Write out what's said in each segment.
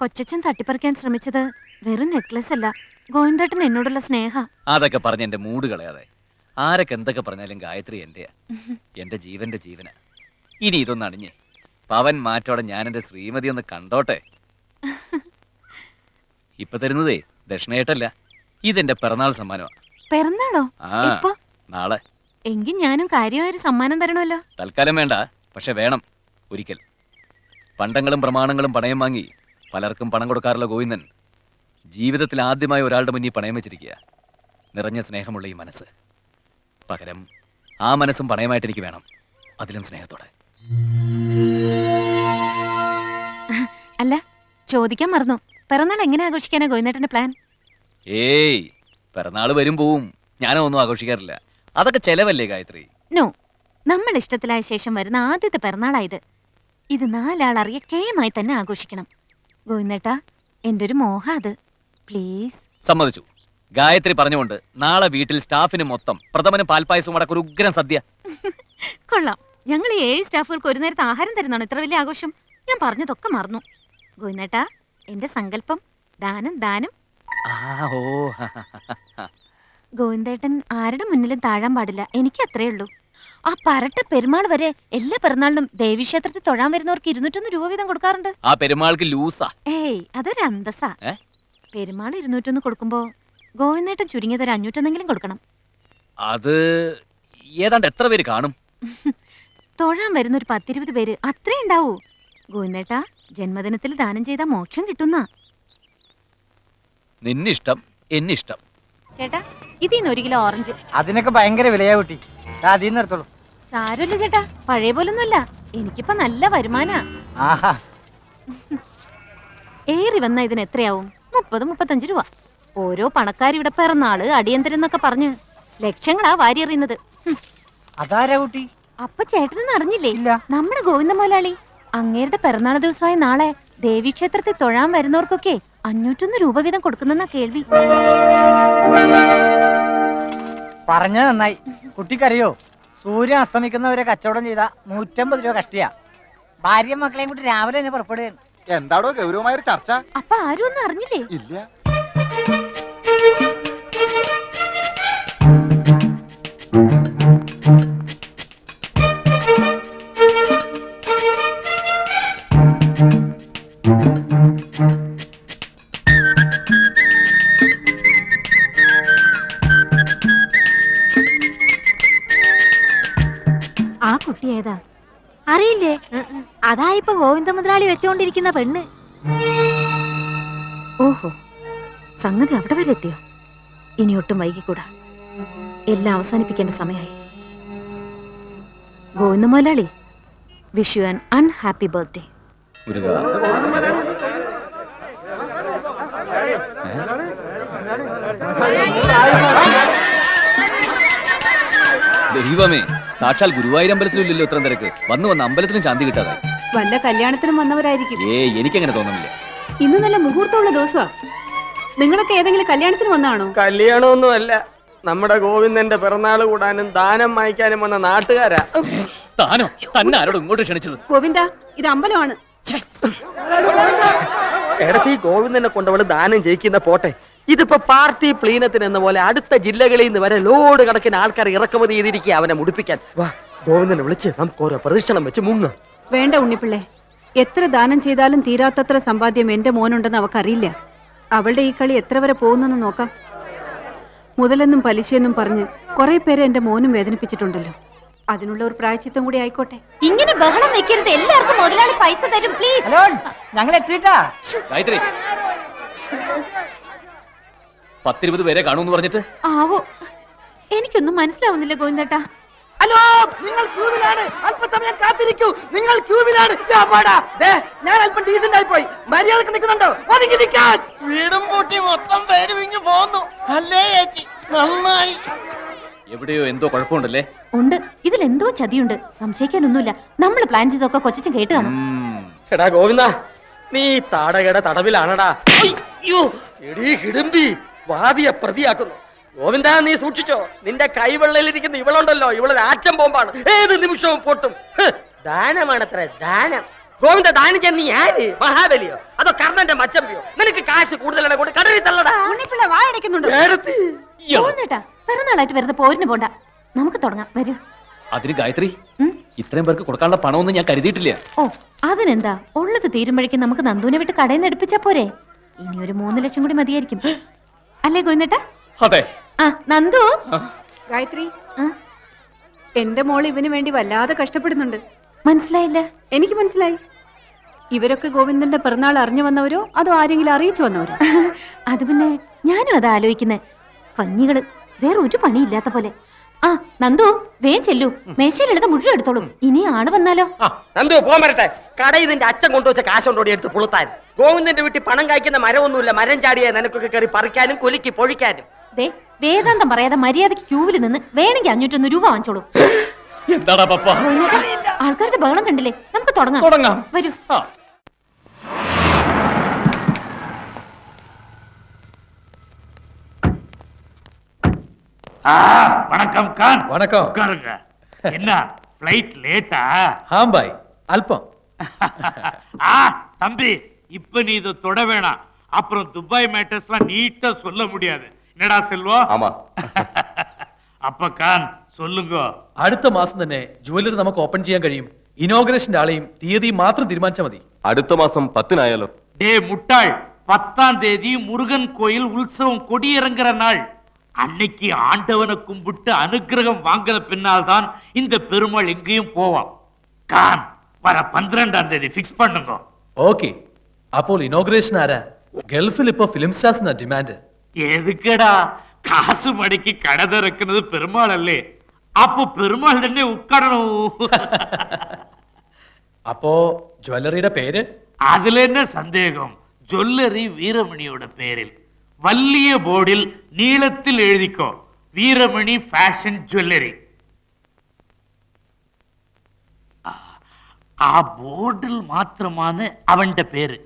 കൊച്ചച്ഛൻ തട്ടിപ്പറിക്കാൻ ശ്രമിച്ചത് വെറും നെക്ലസ് അല്ല, ഗോവിന്ദേട്ടൻ എന്നോടുള്ള സ്നേഹ. അതൊക്കെ പറഞ്ഞ് എന്റെ മൂഡ് കളയാതെ. ആരൊക്കെ എന്തൊക്കെ പറഞ്ഞാലും ഗായത്രി എന്റെയാ, എന്റെ ജീവന്റെ ജീവന. ഇനി ഇതൊന്ന് അണിഞ്ഞേ പവൻ മാറ്റോടെ ഞാൻ എന്റെ ശ്രീമതി ഒന്ന് കണ്ടോട്ടെ. ഇപ്പൊ തരുന്നതേ ദക്ഷിണയായിട്ടല്ല, ഇതെന്റെ പിറന്നാൾ സമ്മാനമാ. പിറന്നാളോ? ആ, നാളെ. എങ്കിൽ ഞാനും കാര്യമായൊരു സമ്മാനം തരണമല്ലോ. തൽക്കാലം വേണ്ട, പക്ഷെ വേണം ഒരിക്കൽ. പണ്ടങ്ങളും പ്രമാണങ്ങളും പണയം വാങ്ങി പലർക്കും പണം കൊടുക്കാറുള്ള ഗോവിന്ദൻ ജീവിതത്തിൽ ആദ്യമായി ഒരാളുടെ മുന്നിൽ പണയം വെച്ചിരിക്കുക. നിറഞ്ഞ സ്നേഹമുള്ള ഈ മനസ്സ്. പകരം ആ മനസ്സും പണയമായിട്ട് എനിക്ക് വേണം, അതിലും സ്നേഹത്തോടെ. അല്ല, ചോദിക്കാൻ മറന്നു, പിറന്നാൾ എങ്ങനെ ആഘോഷിക്കാനാ ഗോവിന്ദേട്ടന്റെ പ്ലാൻ? ഏയ്, പിറന്നാള് വരും പോവും, ഞാനൊന്നും ആഘോഷിക്കാറില്ല. അതൊക്കെ ചെലവല്ലേ ഗായത്രി? നോ, നമ്മൾ ഇഷ്ടത്തിലായ ശേഷം വരുന്ന ആദ്യത്തെ പിറന്നാളായത്. ഇത് 4 ആൾ അറിയ കേമായി തന്നെ ആഘോഷിക്കണം. ഗോവിന്ദേട്ടാ, എന്റെ ഒരു മോഹ അത്. പ്ലീസ്. സമ്മതിച്ചു. ഗായത്രി പറഞ്ഞുകൊണ്ട് നാളെ വീട്ടിൽ സ്റ്റാഫിന് മൊത്തം പ്രഥമനും പാൽപ്പായസവും അടക്കം ഒരു ഉഗ്രം സദ്യ. കൊള്ളാം. ഞങ്ങൾ 7 സ്റ്റാഫുകൾക്ക് ഒരു നേരത്തെ ആഹാരം തരുന്നതാണ് ഇത്ര വലിയ ആഘോഷം. ഞാൻ പറഞ്ഞതൊക്കെ മറന്നു. ഗോവിന്ദേട്ടാ, എന്റെ സങ്കല്പം ദാനം ദാനം. ഗോവിന്ദേട്ടൻ ആരുടെ മുന്നിലും താഴാൻ പാടില്ല, എനിക്ക് അത്രേ ഉള്ളൂ. ആ പരട്ട പെരുമാൾ വരെ എല്ലാ പിറന്നാളിനും ദേവീക്ഷേത്രത്തിൽ തൊഴാൻ വരുന്നവർക്ക് 201 രൂപ വീതം കൊടുക്കാറുണ്ട്. ആ പെരുമാൾക്ക് ലൂസാ. ഏയ്, അതൊരു അന്തസ്സാ. പെരുമാൾ 201 കൊടുക്കുമ്പോ ഗോവിന്ദേട്ടൻ ചുരുങ്ങിയത് ഒരു 500 കൊടുക്കണം. അത് ഏതാണ്ട് എത്ര പേര് കാണും? തൊഴാൻ വരുന്ന ഒരു 10-20 പേര് അത്രേ ഉണ്ടാവൂ. ഗോവിന്ദേട്ടാ, ജന്മദിനത്തിൽ ദാനം ചെയ്താൽ മോക്ഷം കിട്ടുന്ന. നിന്നിഷ്ടം എന്നിഷ്ടം. ചേട്ടാ, ഇതിന്ന് 1 കിലോ ഓറഞ്ച്. അതിനൊക്കെ ഭയങ്കര വിലയാ കുട്ടി. അതിന്ന് എടുത്തോളൂ. സാരമില്ല ചേട്ടാ, പഴയ പോലൊന്നുമല്ല, എനിക്കിപ്പോ നല്ല വരുമാനാ. ആഹാ, ഏറി വന്ന ഇതിന് എത്രയാവും? 30-35 രൂപ. ഓരോ പണക്കാരിവിടെ പിറന്നാള് അടിയന്തരെന്നൊക്കെ പറഞ്ഞ് ലക്ഷങ്ങളാ വാരി എറിയുന്നത്. അതാരാ കുട്ടി? അപ്പൊ ചേട്ടനൊന്നും അറിഞ്ഞില്ലേ? ഇല്ല. നമ്മുടെ ഗോവിന്ദ മുതലാളി. അങ്ങേരുടെ പിറന്നാൾ ദിവസമായ നാളെ ദേവീക്ഷേത്രത്തിൽ തൊഴാൻ വരുന്നവർക്കൊക്കെ 501 രൂപ വീതം കൊടുക്കുന്നെന്നാ കേൾവി. പറഞ്ഞ നന്നായി. കുട്ടിക്കറിയോ, സൂര്യൻ അസ്തമിക്കുന്നവരെ കച്ചവടം ചെയ്ത 150 രൂപ കഷ്ടിയാ. ഭാര്യ മക്കളെയും കൂട്ടി രാവിലെ തന്നെ പുറപ്പെടുകയാണ്. എന്താടോ ഗൗരവമായൊരു ചർച്ച? അപ്പൊ ആരും ഒന്നും അറിഞ്ഞില്ലേ? ഇല്ല. ആ കുട്ടി ഏതാ അറിയില്ലേ? അതാ ഇപ്പൊ ഗോവിന്ദ മുതലാളി വെച്ചോണ്ടിരിക്കുന്ന പെണ്ണ്. ഓഹോ, സംഗതി അവിടെ വരെ എത്തിയോ? ഇനി ഒട്ടും വൈകിക്കൂടാ, എല്ലാം അവസാനിപ്പിക്കേണ്ട സമയമായി. ഗോവിന്ദ മുതലാളി, wish you an unhappy birthday. ദൈവമേ, സാക്ഷാൽ ഗുരുവായൂർ അമ്പലത്തിലില്ലല്ലോ ഇത്ര തിരക്ക്. വന്ന് അമ്പലത്തിലും ശാന്തി കിട്ടാതായി. വല്ല കല്യാണത്തിനും വന്നവരായിരിക്കും. എനിക്കങ്ങനെ തോന്നുന്നില്ല. ഇന്ന് നല്ല മുഹൂർത്തമുള്ള ദിവസമാ. നിങ്ങളൊക്കെ ഏതെങ്കിലും കല്യാണത്തിന് വന്നാണോ? കല്യാണമൊന്നും അല്ല, നമ്മുടെ ഗോവിന്ദന്റെ പിറന്നാള് കൂടാനും ദാനം വാങ്ങിക്കാനും വന്ന നാട്ടുകാരാ. താനോ? തന്നെ ആരോട് ഇങ്ങോട്ട് ക്ഷണിച്ചത്? ഗോവിന്ദ, ഇത് അമ്പലമാണ്. എടത്തി ഗോവിന്ദനെ കൊണ്ടവള് ദാനം ജയിക്കുന്ന പോട്ടെ, ഇതിപ്പോ പാർട്ടി പ്ലീനത്തിന് എന്ന പോലെ അടുത്ത ജില്ലകളിൽ നിന്ന് വരെ ലോഡ് കണക്കിന് ആൾക്കാർ ഇറക്കുമതി ചെയ്തിരിക്കുക അവനെ മുടിപ്പിക്കാൻ. വാ, ഗോവിന്ദനെ വിളിച്ച് നമുക്ക് ഓരോ പ്രദക്ഷിണം വെച്ച് മുങ്ങ. വേണ്ട ഉണ്ണിപ്പിള്ളേ, എത്ര ദാനം ചെയ്താലും തീരാത്തത്ര സമ്പാദ്യം എന്റെ മോനുണ്ടെന്ന് അവക്കറിയില്ല. അവളുടെ ഈ കളി എത്ര വരെ പോകുന്നെന്ന് നോക്കാം. മുതലെന്നും പലിശയെന്നും പറഞ്ഞ് കുറെ പേരെ എന്റെ മോനും വേദനിപ്പിച്ചിട്ടുണ്ടല്ലോ. അതിനുള്ള ഒരു പ്രായച്ചിത്തം കൂടി ആയിക്കോട്ടെ. ഇങ്ങനെ ബഹളം വെക്കരുത്, എല്ലാവർക്കും മുതലാളി പൈസ തരും പ്ലീസ്. ഹലോ, ഞങ്ങൾ എത്തിയിട്ടാ. ഗായത്രി, 10-20 പേരെ കാണൂന്ന് പറഞ്ഞിട്ട് ആവോ, എനിക്കൊന്നും മനസ്സിലാവുന്നില്ല ഗോവിന്ദേട്ടാ. ഹലോ, നിങ്ങൾ ക്യൂവിലാണ്, അല്പസമയം കാത്തിരിക്കൂ. നിങ്ങൾ ക്യൂവിലാണ്. ഞാൻ അല്പം ഡീസന്റ് ആയി പോയി. മര്യാദക്ക് നിൽക്കുന്നുണ്ടോ? ഒതുങ്ങി നിൽക്കാൻ. വീടും പൂട്ടി മൊത്തം പേര് വിഞ്ഞു പോന്നു. അല്ലേ ചേച്ചി? നന്നായി. എവിടെയോ എന്തോ കുഴപ്പമുണ്ടല്ലേ? ഉണ്ട്, ഇതിലെന്തോ ചതിയുണ്ട്, സംശയിക്കാനൊന്നുമില്ല. നമ്മൾ പ്ലാൻ ചെയ്തൊക്കെ കൊച്ചച്ഛൻ കേട്ട് കാണും. എടാ ഗോവിന്ദ, നീ താടകയുടെ തടവിലാണടാ. അയ്യോ, എടീ ഹിഡുമ്പി, വാദിയെ പ്രതിയാക്കുന്നു. ഗോവിന്ദ, നീ സൂക്ഷിച്ചോ. നിന്റെ കൈവെള്ളയിലിരിക്കുന്ന ഇവളുണ്ടല്ലോ, ഇവളൊരു ആറ്റം ബോംബാണ്, ഏത് നിമിഷവും പൊട്ടും. ദാനമാണത്രേ, ദാനം. ഗോവിന്ദ ദാനം ചെയ്യാൻ നീ ആര്? മഹാബലിയോ അതോ കർണന്റെ മച്ചമ്പിയോ? നിനക്ക് കാശ് കൂടുതലാണ് കൊണ്ട് കടലിൽ തള്ളടാ. ഉണ്ണിപ്പിള്ള വായടയ്ക്കുന്നുണ്ട്. നേരത്തെ. ഗോവിന്ദേട്ടാ പിറന്നാളായിട്ട് വെറുതെ പോരിന് പോണ്ട, നമുക്ക് തുടങ്ങാം. വരൂ. അതിന് ഗായത്രി, ഉം? ഇത്രയും പേർക്ക് കൊടുക്കാനുള്ള പണമൊന്നും ഞാൻ കരുതിയിട്ടില്ല. ഓ അതിനെന്താ, ഉള്ളത് തീരുമ്പോഴേക്കും നമുക്ക് നന്ദുവിനെ വിട്ട് കടയിൽ നിന്ന് എടുപ്പിച്ചാ പോരെ? ഇനി ഒരു 3 ലക്ഷം കൂടി മതിയായിരിക്കും, അല്ലേ ഗോവിന്ദേട്ടാ? അതെ. ആ നന്ദു. ഗായത്രി, ആ, എന്റെ മോൾ ഇവന് വേണ്ടി വല്ലാതെ കഷ്ടപ്പെടുന്നുണ്ട്. മനസ്സിലായില്ല. എനിക്ക് മനസ്സിലായി. ഇവരൊക്കെ ഗോവിന്ദന്റെ പിറന്നാൾ അറിഞ്ഞു വന്നവരോ അതോ ആരെങ്കിലും അറിയിച്ചു വന്നവരോ? അത് പിന്നെ ഞാനും അതാ ആലോചിക്കുന്നേ. കഞ്ഞികള് വേറെ ഒരു പണിയില്ലാത്ത പോലെ. ആ നന്ദു വേഗം ചെല്ലൂ, മേശയിലെടുത്ത് മുഴുവൻ എടുത്തോളും. ഇനി ആള് വന്നാലോ? നന്ദു പോകാൻ വരട്ടെ. കടയിൽ നിന്റെ അച്ഛൻ കൊണ്ടുവച്ച കാശ് കൊണ്ടോടി എടുത്ത് പുളുത്താൻ. ഗോവിന്ദന്റെ വീട്ടിൽ പണം കായ്ക്കുന്ന മരമൊന്നുമില്ല. മരം ചാടിയ നിനക്കൊക്കെ കയറി പറിക്കാനും കൊലിക്ക് പൊഴിക്കാനും. ദേ വേദാന്തം പറയാതെ മര്യാദയ്ക്ക് ക്യൂവിൽ നിന്ന് വേണമെങ്കിൽ 501 രൂപ വാങ്ങിച്ചോളൂ. എന്താടാ പപ്പ? ആൾക്കാരുടെ ബഹളം കണ്ടില്ലേ, നമുക്ക് തുടങ്ങാം. തുടങ്ങാം. വരൂ. வணக்கம் கான். வணக்கம். உட்காருங்க. என்ன ஃப்ளைட் லேட்டா? ஆம்பாய் அல்பம். தம்பி இப்ப நீ இதை தொட வேணாம், அப்புறம் துபாய் மேட்டர்ஸ்லாம் நீட்டா சொல்ல முடியாது. என்னடா செல்வம்? ஆமா. அப்ப கான் சொல்லுங்க. അടുത്ത മാസം തന്നെ ജുവലറി നമുക്ക് ഓപ്പൺ ചെയ്യാൻ കഴിയും. ഇനോഗ്രേഷന്റെ ആളെയും തീയതിയും മാത്രം തീരുമാനിച്ചാൽ മതി. അടുത്ത മാസം 10-നായാലോ? டே முட்டாள், 10ஆம் தேதி முருகன் கோயில் உற்சவம் கொடியிறங்குற நாள். அன்னைக்கு ஆண்டவனை கும்பிட்டு அனுக்கிரகம் வாங்கின பின்னால் தான் இந்த பெருமாள் எங்கேயும் போவான். கான் வர 12ஆம் தேதி ஃபிக்ஸ் பண்ணுங்க. ഓക്കെ. അപ്പോൾ ഇനോഗ്രേഷൻ ആരാ? ഗൾഫിൽ ഇപ്പോ ഫിലിം സ്റ്റാർസിനാ ഡിമാൻഡ്. எதுக்குடா காசு மடக்கி கடை திறக்கிறது பெருமாள் அல்லே, அப்போ பெருமாள் തന്നെ உட்காரணும். അപ്പോ ജ്വല്ലറിയുടെ പേര്? அதுல என்ன சந்தேகம்? ஜொல்லரி வீரமணியோட பேரில் வள்ளிய போர்டில் நீளத்தில் எழுதிக்கோ, வீரமணி ഫാഷൻ ജ്വല്ലറി. ആ ബോർഡിൽ മാത്രമാണ് അവന്റെ പേര്.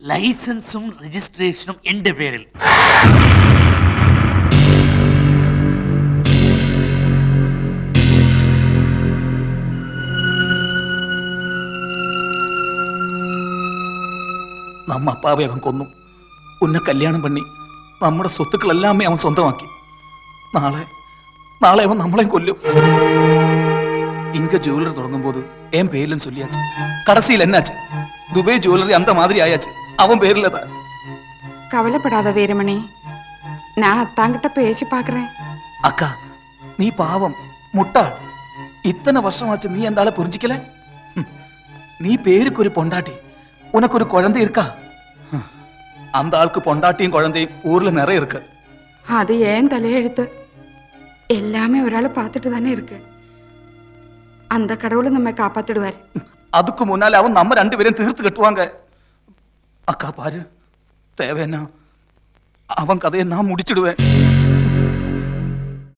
ലൈസൻസും രജിസ്ട്രേഷനും എന്റെ പേരിൽ. നമ്മ അപ്പാവെ അവൻ കൊന്നു. ഉന്നെ കല്യാണം പണി നമ്മുടെ സ്വത്തുക്കളെല്ലാമേ അവൻ സ്വന്തമാക്കി. നാളെ അവൻ നമ്മളെയും കൊല്ലും. ഇങ്ക ജുവലറി തുടങ്ങുമ്പോൾ എൻ പേരിലും ചൊല്ലിയാച്ച്, കടസിയിൽ എന്നാച്ച് ദുബൈ ജുവലറി അന്ത മാതിരി ആയാച്ച് അവൻ പേരിലതാ. கவலைப்படாத வீரமணி, நான் அத்தாங்கிட்ட பேசி பார்க்கறேன். അക്ക നീ പാവം മുട്ടാൾ. ഇത്തனை വർഷമാച്ച് നീ എന്താളെ പുരിഞ്ചിക്കലേ? നീ പേരുക്കൊരു പൊണ്ടാട്ടി, ഉനക്കൊരു കുഴന്ത ഇരിക്കാ. அந்த ஆளுக்கு பொண்டாட்டியும் குழந்தையும் ஊர்ல நிறைய இருக்கு. அது ஏன் தலையெழுத்து? எல்லாமே ஒரு ஆள் பார்த்துட்டு தானே இருக்கு. அந்த கடவுளை நம்ம காப்பாத்திடுவார். அதுக்கு முன்னால அவன் நம்ம 2 பேரையும் தீர்த்து கட்டுவாங்க. அக்கா பாரு, தேவைன்னா அவன் கதையை நான் முடிச்சிடுவேன்.